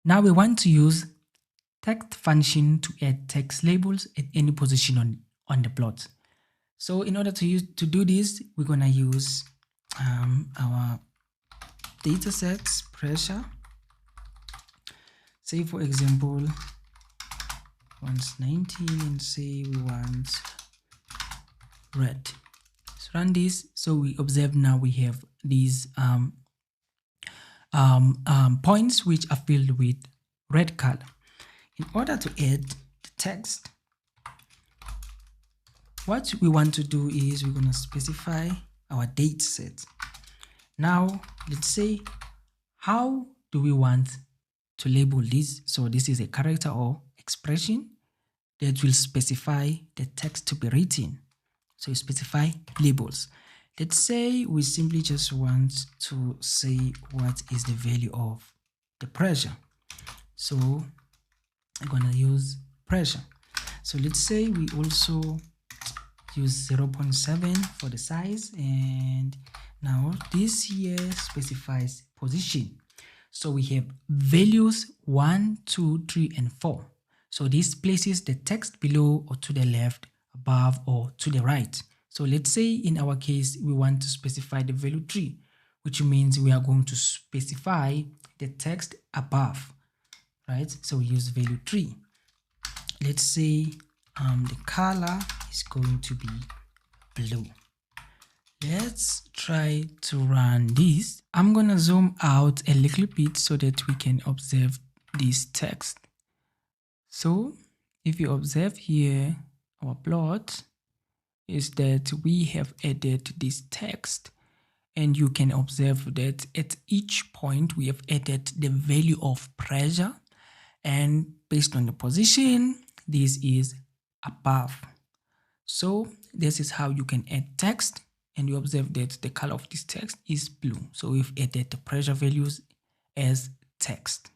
Now we want to use text function to add text labels at any position on the plot. So in order to do this, we're going to use our data sets pressure. Say for example, wants 19 and say we want red. Let's run this. So we observe now we have these points which are filled with red color. In order to add the text, what we want to do is we're going to specify our date set. Now let's say, how do we want to label this? So this is a character or expression that will specify the text to be written. So you specify labels. Let's say we simply just want to say what is the value of the pressure. So I'm going to use pressure. So let's say we also use 0.7 for the size, and now this here specifies position. So we have values 1, 2, 3, and 4. So this places the text below or to the left, above or to the right. So let's say in our case we want to specify the value 3, which means we are going to specify the text above, right? So we use value 3. Let's say the color is going to be blue. Let's try to run this. I'm gonna zoom out a little bit so that we can observe this text. So if you observe here, our plot is that we have added this text, and you can observe that at each point we have added the value of pressure, and based on the position, this is above. So this is how you can add text, and you observe that the color of this text is blue. So we've added the pressure values as text.